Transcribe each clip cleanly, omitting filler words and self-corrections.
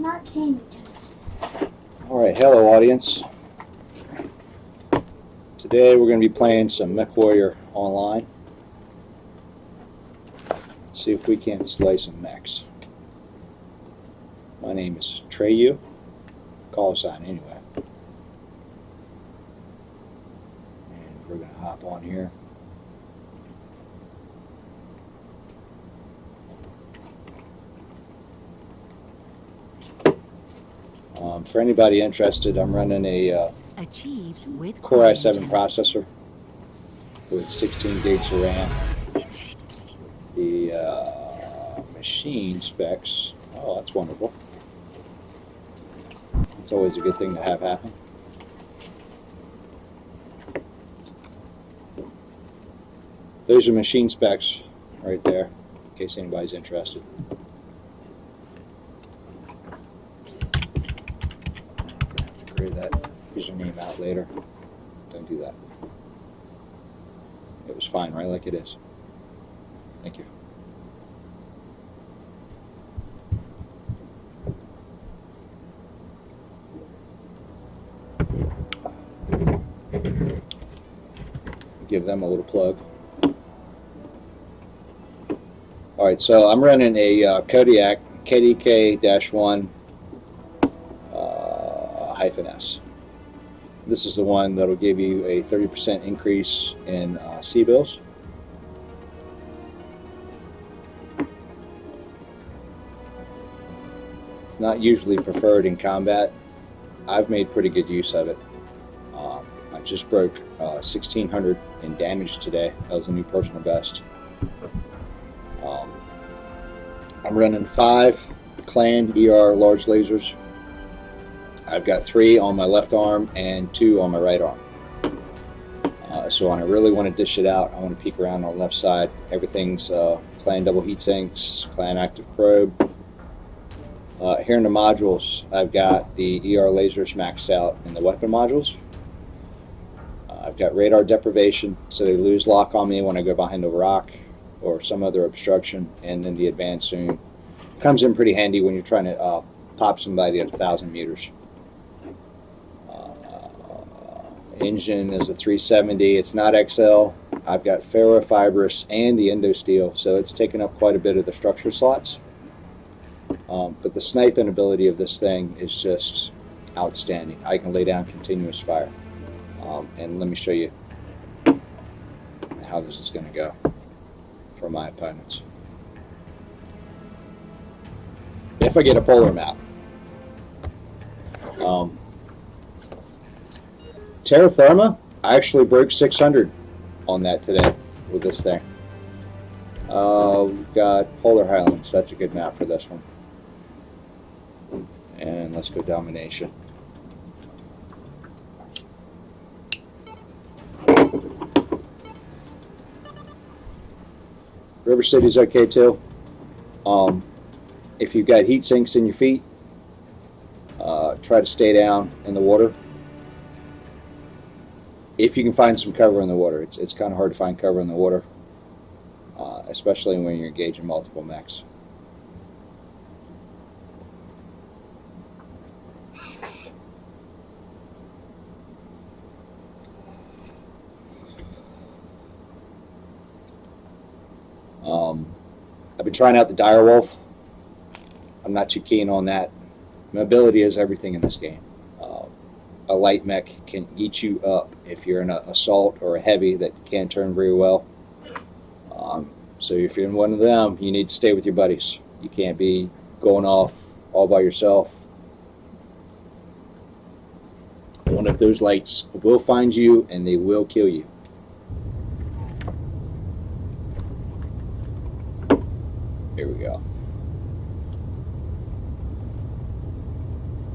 not candy time. Alright, hello audience. Today we're going to be playing some MechWarrior online. Let's see if we can't slay some mechs. My name is Treyu. Call sign anyway. And we're going to hop on here. For anybody interested, I'm running a Core i7 processor with 16 gigs of RAM. The machine specs, oh, that's wonderful. It's always a good thing to have happen. Those are machine specs right there, in case anybody's interested. That username out later. Don't do that. It was fine, right? Like it is. Thank you. Give them a little plug. Alright, so I'm running a Kodiak KDK-1 -S. This is the one that will give you a 30% increase in C-bills. It's not usually preferred in combat. I've made pretty good use of it. I just broke 1600 in damage today. That was a new personal best. I'm running 5 Clan ER large lasers. I've got 3 on my left arm and 2 on my right arm. So when I really want to dish it out, I want to peek around on the left side. Everything's Clan double heat sinks, Clan active probe. Here in the modules, I've got the ER lasers maxed out in the weapon modules. I've got radar deprivation, so they lose lock on me when I go behind a rock or some other obstruction, and then the advanced zoom comes in pretty handy when you're trying to pop somebody at 1,000 meters. Engine is a 370. It's not XL. I've got ferrofibrous and the endosteel, so it's taken up quite a bit of the structure slots. But the sniping ability of this thing is just outstanding. I can lay down continuous fire. And let me show you how this is going to go for my opponents. If I get a polar map. Terra Therma, I actually broke 600 on that today with this thing. We've got Polar Highlands, that's a good map for this one. And let's go Domination. River City's okay too. If you've got heat sinks in your feet, try to stay down in the water. If you can find some cover in the water. It's kind of hard to find cover in the water, especially when you're engaging multiple mechs. I've been trying out the Direwolf. I'm not too keen on that. Mobility is everything in this game. A light mech can eat you up if you're in an assault or a heavy that can't turn very well. So if you're in one of them, you need to stay with your buddies. You can't be going off all by yourself. One of those lights will find you and they will kill you. Here we go.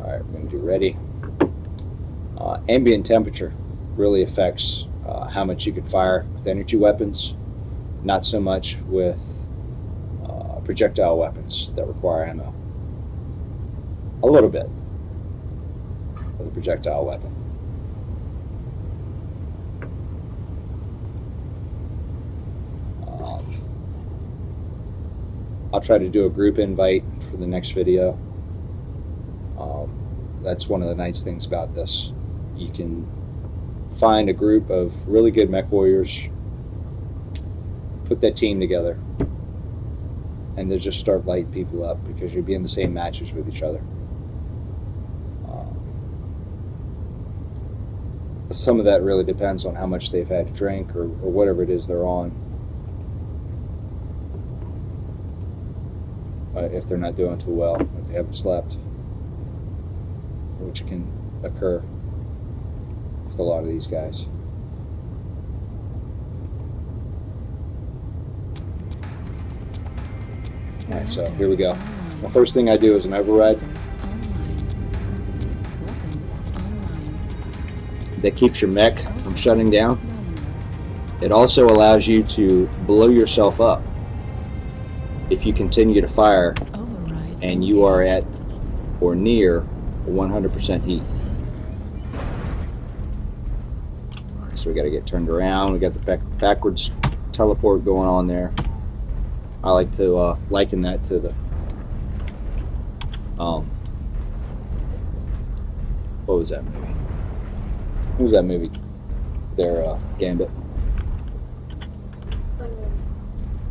Alright, we're going to do ready. Ambient temperature really affects how much you can fire with energy weapons, not so much with projectile weapons that require ammo. A little bit with a projectile weapon. I'll try to do a group invite for the next video. That's one of the nice things about this. You can find a group of really good mech warriors, put that team together, and they'll just start lighting people up because you'll be in the same matches with each other. Some of that really depends on how much they've had to drink or whatever it is they're on. If they're not doing too well, if they haven't slept, which can occur with a lot of these guys. Alright, so here we go. The first thing I do is an override that keeps your mech from shutting down. It also allows you to blow yourself up if you continue to fire and you are at or near 100% heat. So we got to get turned around. We got the backwards teleport going on there. I like to liken that to the what was that movie? What was that movie? There, Gambit.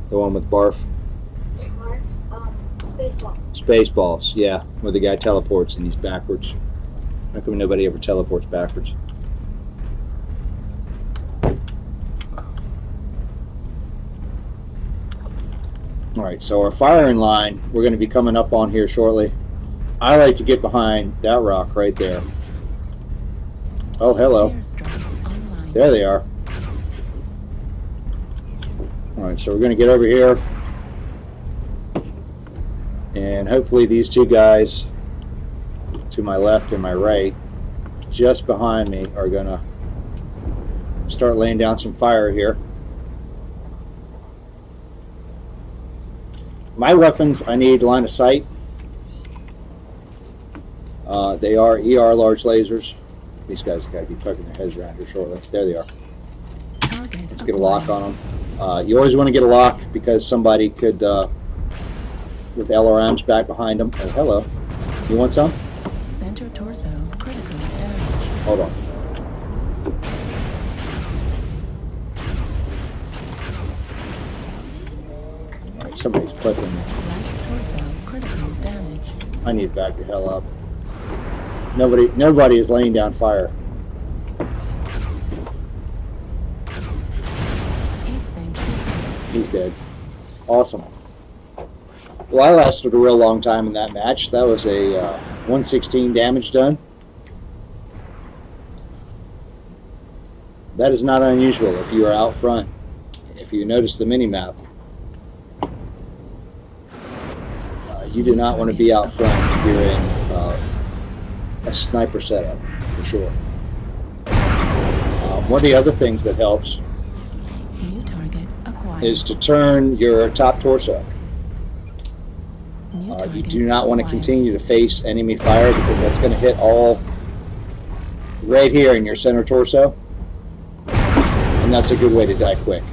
The one with Barf. Spaceballs. Spaceballs, yeah. Where the guy teleports and he's backwards. How come nobody ever teleports backwards? Alright, so our firing line, we're going to be coming up on here shortly. I like to get behind that rock right there. Oh, hello. There they are. Alright, so we're going to get over here. And hopefully these two guys to my left and my right, just behind me, are going to start laying down some fire here. My weapons, I need line of sight. They are ER large lasers. These guys have got to be poking their heads around here shortly. There they are. Let's get a lock on them. You always want to get a lock because somebody could, with LRMs back behind them. Oh, hello. You want some? Center torso critical damage. Hold on. Alright, somebody's clipping me. Right torso critical damage. I need to back the hell up. Nobody is laying down fire. He's dead. Awesome. Well, I lasted a real long time in that match. That was a 116 damage done. That is not unusual if you are out front. If you notice the mini-map, you do not want to be out front if you're in a sniper setup, for sure. One of the other things that helps New target acquired. is to turn your top torso. You do not want to continue to face enemy fire because that's going to hit all right here in your center torso, and that's a good way to die quick.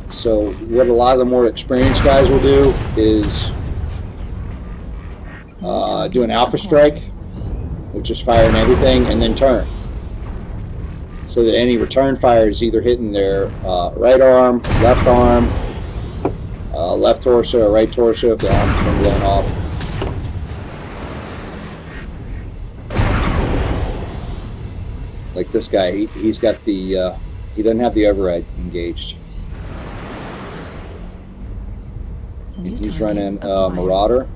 So what a lot of the more experienced guys will do is do an alpha strike, which is firing everything, and then turn. So that any return fire is either hitting their right arm, left torso, or right torso if the arm's been blown off. Like this guy, he's got the, he doesn't have the override engaged. He's running Marauder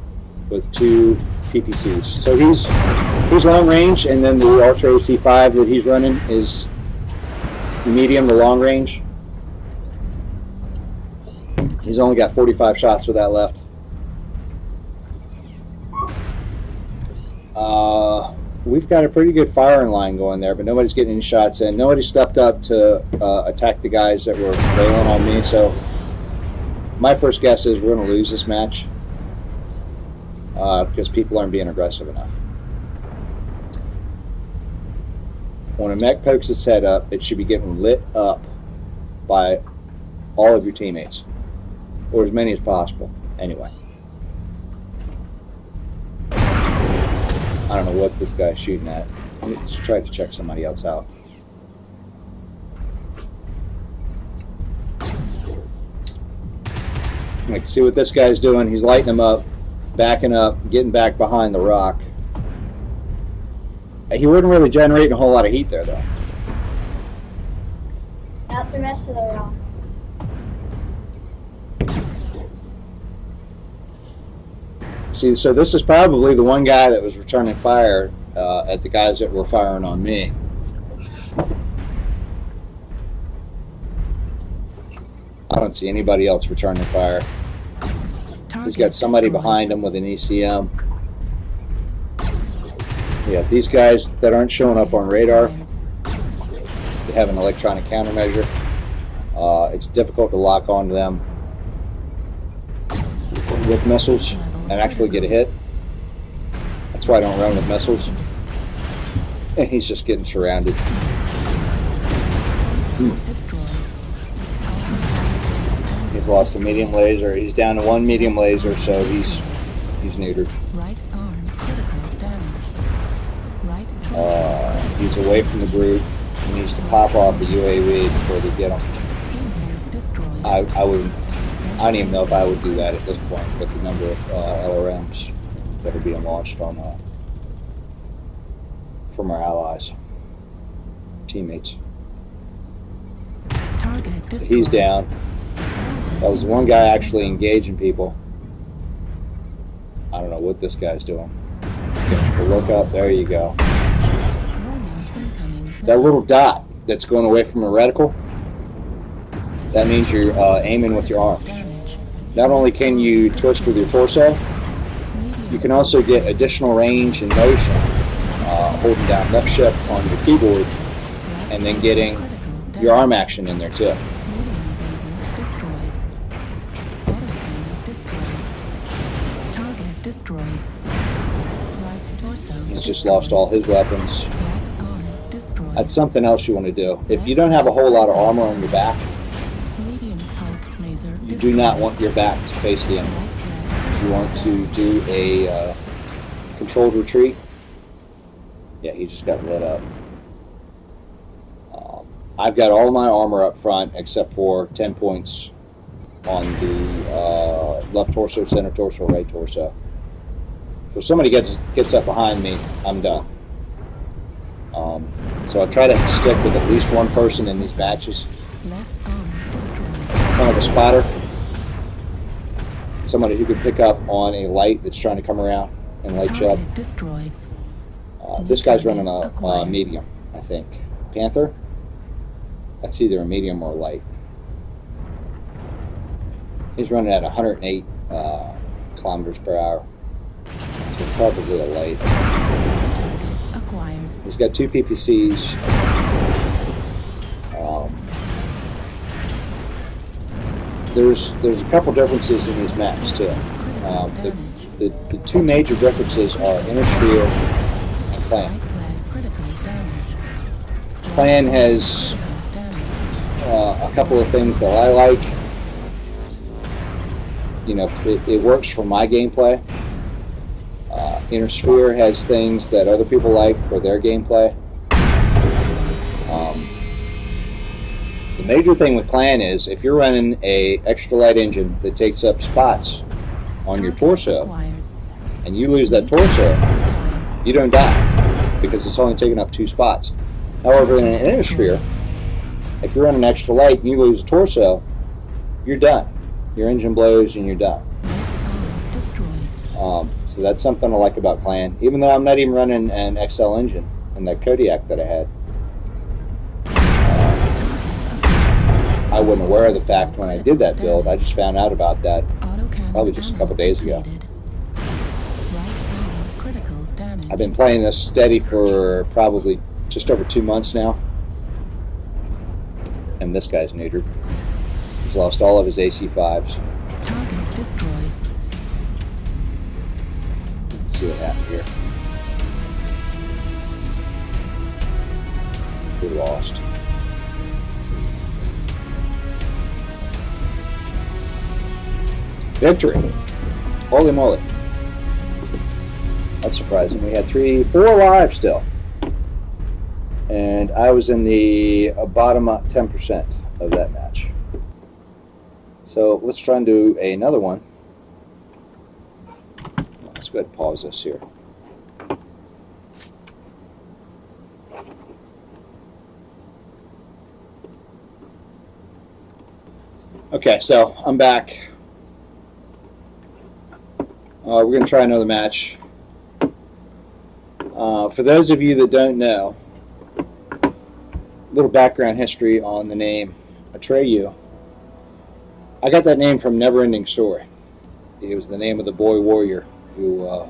with 2 PPCs. So he's long range, and then the Ultra AC5 that he's running is medium to long range. He's only got 45 shots with that left. We've got a pretty good firing line going there, but nobody's getting any shots in. Nobody stepped up to attack the guys that were railing on me, so my first guess is we're going to lose this match because people aren't being aggressive enough. When a mech pokes its head up, it should be getting lit up by all of your teammates, or as many as possible. Anyway. I don't know what this guy's shooting at. Let's try to check somebody else out. I can see what this guy's doing. He's lighting them up, backing up, getting back behind the rock. He wasn't really generating a whole lot of heat there, though. Not the rest of the rock. See, so this is probably the one guy that was returning fire at the guys that were firing on me. I don't see anybody else returning fire. He's got somebody behind him with an ECM. Yeah, these guys that aren't showing up on radar, they have an electronic countermeasure. It's difficult to lock onto them with missiles and actually get a hit. That's why I don't run with missiles. And he's just getting surrounded. He's lost a medium laser. He's down to one medium laser, so he's neutered. Right arm critical damage. Right He's away from the group. He needs to pop off the UAV before they get him. infant destroyed. I don't even know if I would do that at this point with the number of LRMs that are being launched on from our allies, teammates. Target destroyed. He's down. That was one guy actually engaging people. I don't know what this guy's doing. Look up. There you go. Warning, incoming That little dot that's going away from the reticle, that means you're aiming with your arms. damage. Not only can you twist with your torso, you can also get additional range and motion holding down left shift on your keyboard and then getting your arm action in there too. Medium laser destroyed. Autocannon destroyed. Target destroyed. Right torso. He's just lost all his weapons. Right arm destroyed. That's something else you want to do. If you don't have a whole lot of armor on your back, Medium pulse laser you do not want your back to face the enemy. Right leg. You want to do a controlled retreat. Yeah, he just got lit up. I've got all my armor up front except for 10 points on the left torso, center torso, right torso. So if somebody gets up behind me, I'm done. So I try to stick with at least one person in these matches. Left arm destroyed. Kind of like a spotter. Somebody who can pick up on a light that's trying to come around and light you up. Target destroyed. This guy's running a medium, I think. Panther? That's either a medium or a light. He's running at 108 kilometers per hour. So it's probably a light. Target acquired. He's got two PPCs. There's a couple differences in these maps too. The two major differences are Inner Sphere and Clan. Right leg critical damage. Clan has a couple of things that I like. You know, it works for my gameplay. Inner Sphere has things that other people like for their gameplay. The major thing with Clan is if you're running a extra light engine that takes up spots on your torso Acquired. and you lose that torso, Acquired. you don't die because it's only taking up 2 spots. However, in an Inner Sphere, if you're running extra light and you lose a torso, you're done. Your engine blows and you're done. Arm destroyed. So that's something I like about Clan. Even though I'm not even running an XL engine in that Kodiak that I had. I wasn't aware of the fact when I did that build. I just found out about that Autocannon probably just a couple days ago. depleted. Right arm critical damage. I've been playing this steady for probably just over 2 months now. And this guy's neutered. He's lost all of his AC5s. Target destroyed. Let's see what happened here. We're lost. Victory. Holy moly. That's surprising. We had 4 live still. And I was in the bottom 10% of that match. So let's try and do another one. Let's go ahead and pause this here. Okay, so I'm back. We're going to try another match. For those of you that don't know, a little background history on the name Atreyu. I got that name from Neverending Story. It was the name of the boy warrior who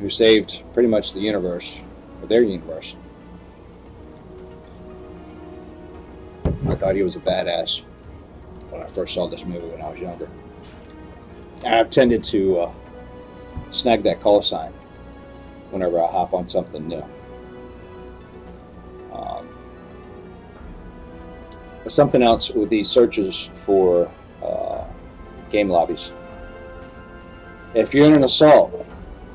saved pretty much the universe, or their universe. I thought he was a badass when I first saw this movie when I was younger. And I've tended to snag that call sign whenever I hop on something new. Something else with these searches for game lobbies. If you're in an assault,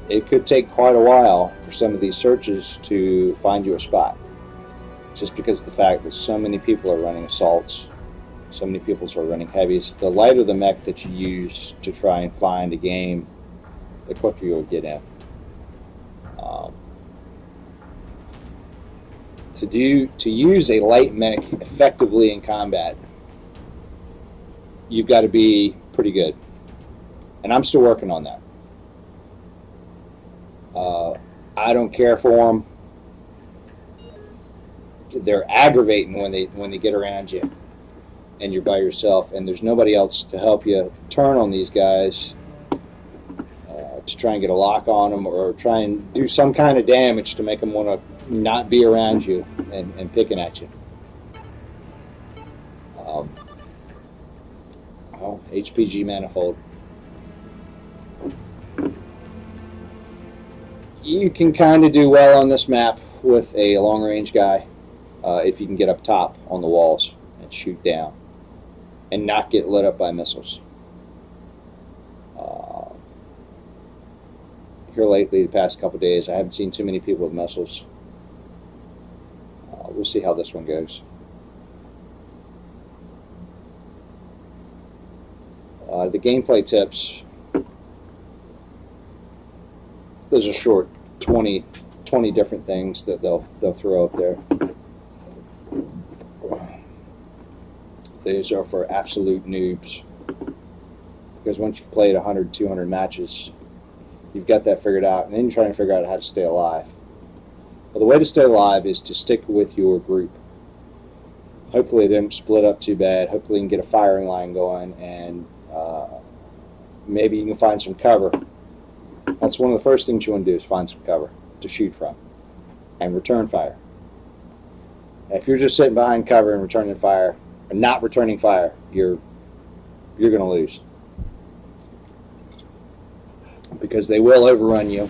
it could take quite a while for some of these searches to find you a spot. Just because of the fact that so many people are running assaults, so many people are running heavies. The lighter the mech that you use to try and find a game, the quicker you'll get in. To use a light mech effectively in combat, you've got to be pretty good, and I'm still working on that. I don't care for them. They're aggravating when they get around you, and you're by yourself, and there's nobody else to help you turn on these guys to try and get a lock on them or try and do some kind of damage to make them want to not be around you and picking at you. HPG manifold. You can kind of do well on this map with a long-range guy if you can get up top on the walls and shoot down and not get lit up by missiles. Here lately, the past couple days, I haven't seen too many people with missiles. We'll see how this one goes. The gameplay tips, those are short, 20 different things that they'll throw up there. These are for absolute noobs, because once you've played 100, 200 matches, you've got that figured out, and then you're trying to figure out how to stay alive. Well, the way to stay alive is to stick with your group. Hopefully they don't split up too bad. Hopefully you can get a firing line going, and maybe you can find some cover. That's one of the first things you want to do, is find some cover to shoot from and return fire. If you're just sitting behind cover and returning fire, or not returning fire, you're going to lose, because they will overrun you.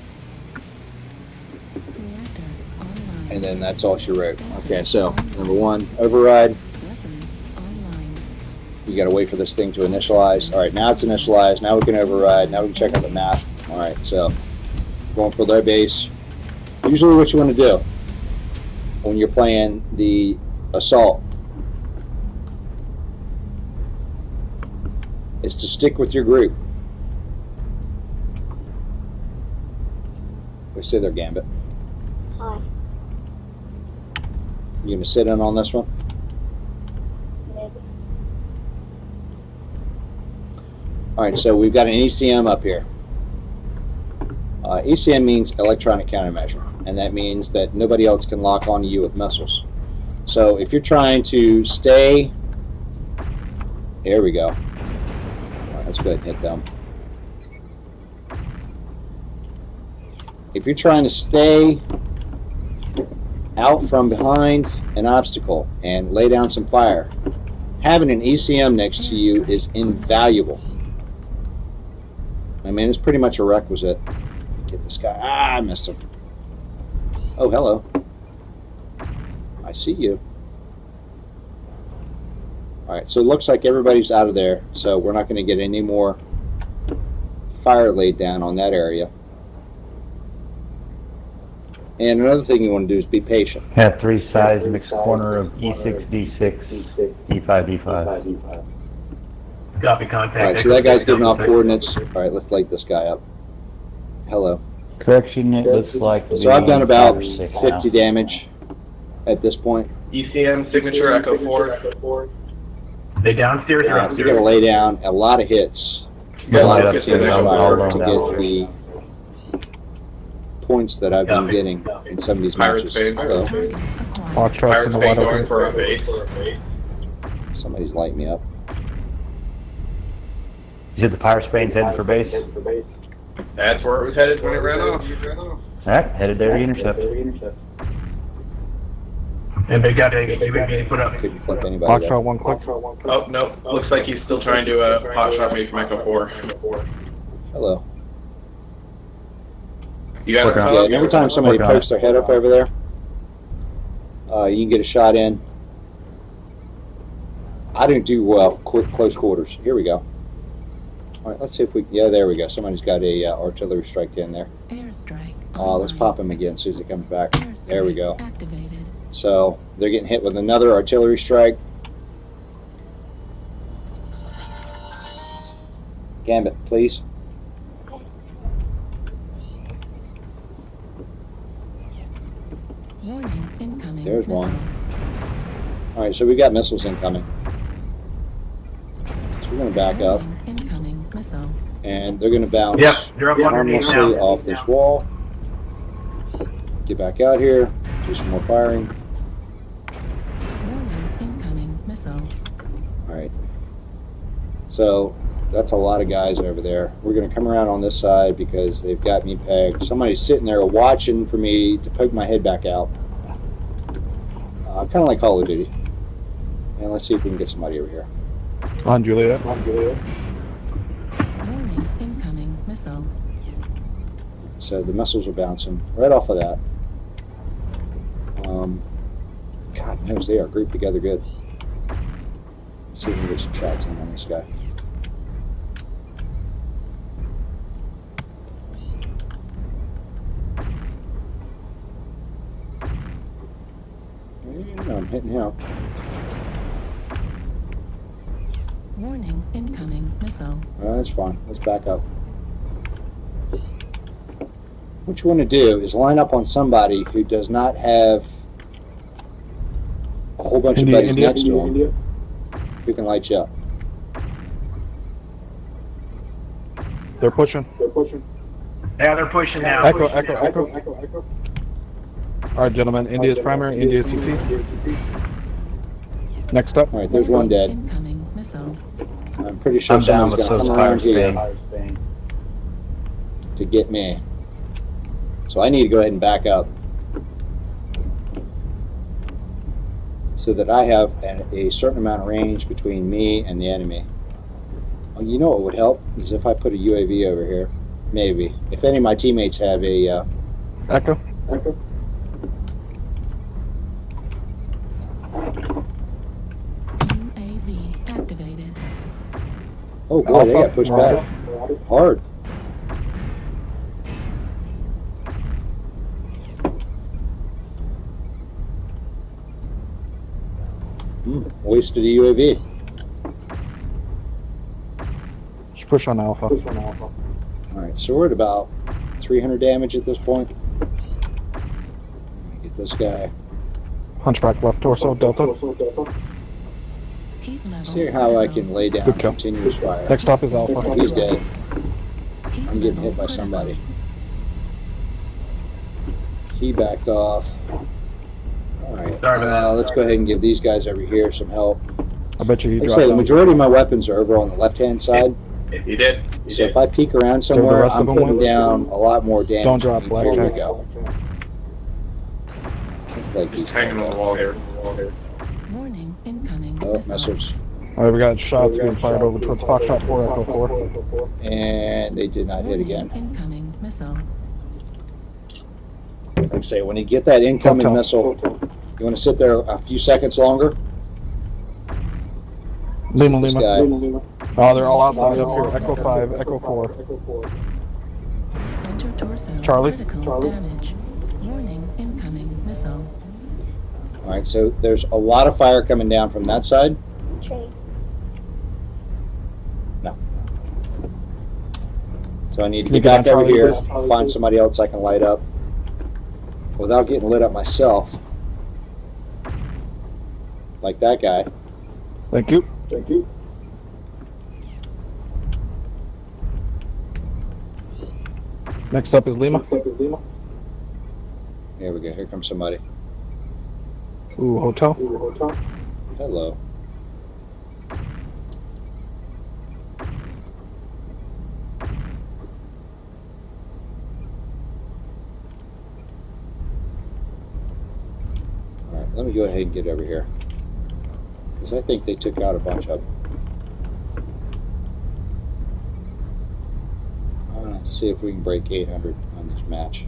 Reactor online. And then that's all she wrote. Okay, so number 1, override. Weapons online. You got to wait for this thing to initialize. All right, now it's initialized. Now we can override. Now we can check out the map. All right, so going for their base. Usually what you want to do when you're playing the assault is to stick with your group. We sit there, Gambit. Hi. You gonna sit in on this one? Maybe. All right, so we've got an ECM up here. ECM means electronic countermeasure, and that means that nobody else can lock onto you with missiles. So if you're trying to stay, here we go. All right, let's go ahead and hit them. If you're trying to stay out from behind an obstacle and lay down some fire, having an ECM next to you is invaluable. I mean, it's pretty much a requisite. Get this guy. Ah, I missed him. Oh, hello. I see you. Alright, so it looks like everybody's out of there, so we're not going to get any more fire laid down on that area. And another thing you want to do is be patient. Have 3 size mixed corner of E6, D6, E5, D5. Copy contact. All right, so that guy's giving off coordinates. All right, let's light this guy up. Hello. Correction, it looks like. So I've done about 5 or 6 50 now. damage at this point. ECM signature Echo 4. They downstairs or You upstairs? got to lay down a lot of hits, a Yeah, lot light of up too. continuous I'll fire load to down. get the points that I've been Copy. getting in some of these Pirates matches. Bay. Hello. Target acquired. Foxtrot Pirates in the Bay wide going open. for a base. Somebody's lighting me up. You said the Pirate Spain's heading for base? That's where it was headed when it ran off. Alright, headed there to intercept. And they got a UAV put up. Couldn't flip anybody Foxtrot up. 1 click. Oh, no. Looks like he's still trying to pot shot me from Echo 4. Hello. You got Working on it? Yeah, and every time somebody Working on pokes their head up over there, you can get a shot in. I didn't do well, close quarters. Here we go. All right, let's see if we, yeah, there we go. Somebody's got a artillery strike in there. Airstrike. Let's online. pop him again as soon as it comes back. There we go. Airstrike activated. So they're getting hit with another artillery strike. Gambit, please. Warning, incoming. There's missile. one. All right, so we got missiles incoming. So we're going to back up, Warning, incoming missile. and they're going to bounce Yep, they're up underneath harmlessly now. off this wall. Get back out here, do some more firing. Warning, incoming missile. All right. So that's a lot of guys over there. We're going to come around on this side because they've got me pegged. Somebody's sitting there watching for me to poke my head back out. Kind of like Call of Duty. And let's see if we can get somebody over here. On Juliet. Warning, incoming missile. So the missiles are bouncing right off of that. God knows they are grouped together good. Let's see if we can get some shots in on this guy. Yeah, I'm hitting him. Warning, incoming missile. That's fine. Let's back up. What you want to do is line up on somebody who does not have a whole bunch of buddies next to him who can light you up. They're pushing. Yeah, they're pushing now. Echo. Alright, gentlemen. India's primary, India's CC. Next up. All right, there's one dead. Incoming missile. I'm pretty sure I'm down someone's with going to those come around Pirate here Spain. to get me. So I need to go ahead and back up so that I have a certain amount of range between me and the enemy. Well, you know what would help is if I put a UAV over here. Maybe. If any of my teammates have a... Echo. UAV activated. Oh boy, they got pushed back hard. Wasted a UAV. Just push on Alpha. Alright, so we're at about 300 damage at this point. Get this guy. Hunchback left torso, Delta. Heat level. See how I critical. can lay down Good kill. continuous fire. Next stop is Alpha. He's dead. Heat I'm getting level hit by critical. somebody. He backed off. Alright, Sorry about that. let's go ahead and give these guys over here some help. I bet you he Like I dropped say, the down. majority of my weapons are over on the left-hand side. You did. So if I peek around somewhere, rest of I'm them putting went? down a lot more damage. Don't drop Here blackjack. we go. Let's like these He's hanging on the wall here. Warning, incoming Oh, missile. missiles. Alright, we got shots being fired over towards Foxtrot 4, Echo 4. And they did not hit Warning, again. incoming missile. Like I say, when you get that incoming Hotel. missile, you want to sit there a few seconds longer. Lima, This Lima. guy. Oh, they're all outside up here. Echo 5, Echo 4. Center torso. Charlie? Critical damage. Warning, incoming missile. All right, so there's a lot of fire coming down from that side. Tree. So I need to Can you get back get on over here, Charlie? find somebody else I can light up without getting lit up myself. Like that guy. Thank you. Next up is Lima. Here we go. Here comes somebody. Ooh, hotel. Hello. All right, let me go ahead and get over here. Because I think they took out a bunch of them. Let's see if we can break 800 on this match.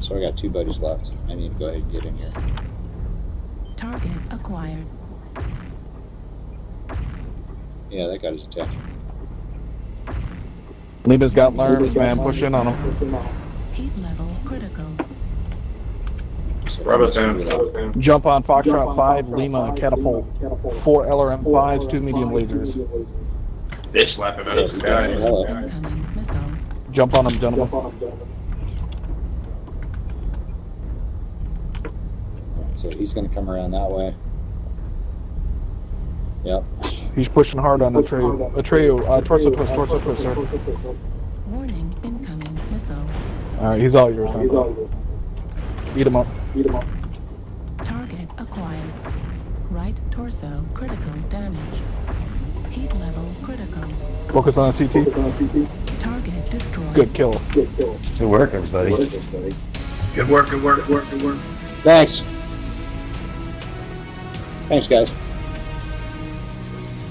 So I got 2 buddies left. I need to go ahead and get in here. Target acquired. Yeah, that got his attention. Lima's got alarms, man. Push in on him. Heat level critical. So Bravo's let's do down. that. Jump on Foxtrot 5, Lima, catapult. 4 LRM-5s, 2 medium lasers. They're slapping at us, guys. Hello. Incoming missile. Jump on them, gentlemen. So he's going to come around that way. Yep. He's pushing hard on Atreyu. Atreyu, torso twist, sir. Warning, incoming missile. Alright, he's all yours, man. Eat him up. Target acquired. Right torso critical damage. Heat level critical. Focus on the CT. Target destroyed. Good kill. Good work, everybody. Good work. Thanks. Thanks, guys.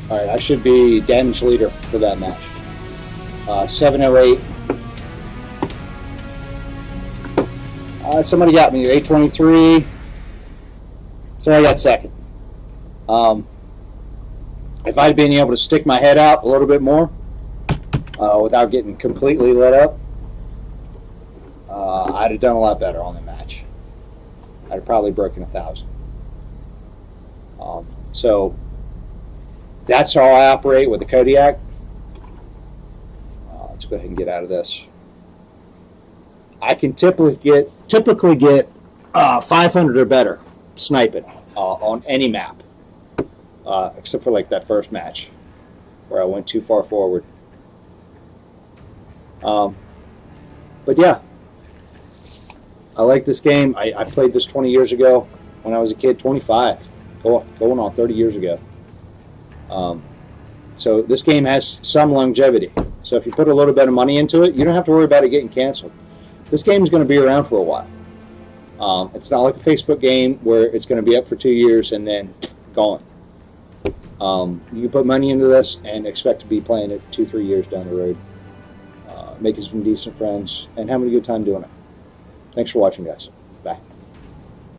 All right, I should be damage leader for that match. 708. Somebody got me 823. So I got second. If I'd been able to stick my head out a little bit more without getting completely lit up, I'd have done a lot better on the match. I'd have probably broken 1,000. So that's how I operate with the Kodiak. Let's go ahead and get out of this. I can typically get 500 or better sniping on any map, except for like that first match where I went too far forward. But yeah, I like this game. I played this 20 years ago when I was a kid, 25, going on 30 years ago. So this game has some longevity. So if you put a little bit of money into it, you don't have to worry about it getting canceled. This game is going to be around for a while. It's not like a Facebook game where it's going to be up for 2 years and then gone. You can put money into this and expect to be playing it 2-3 years down the road. Making some decent friends and having a good time doing it. Thanks for watching, guys. Bye.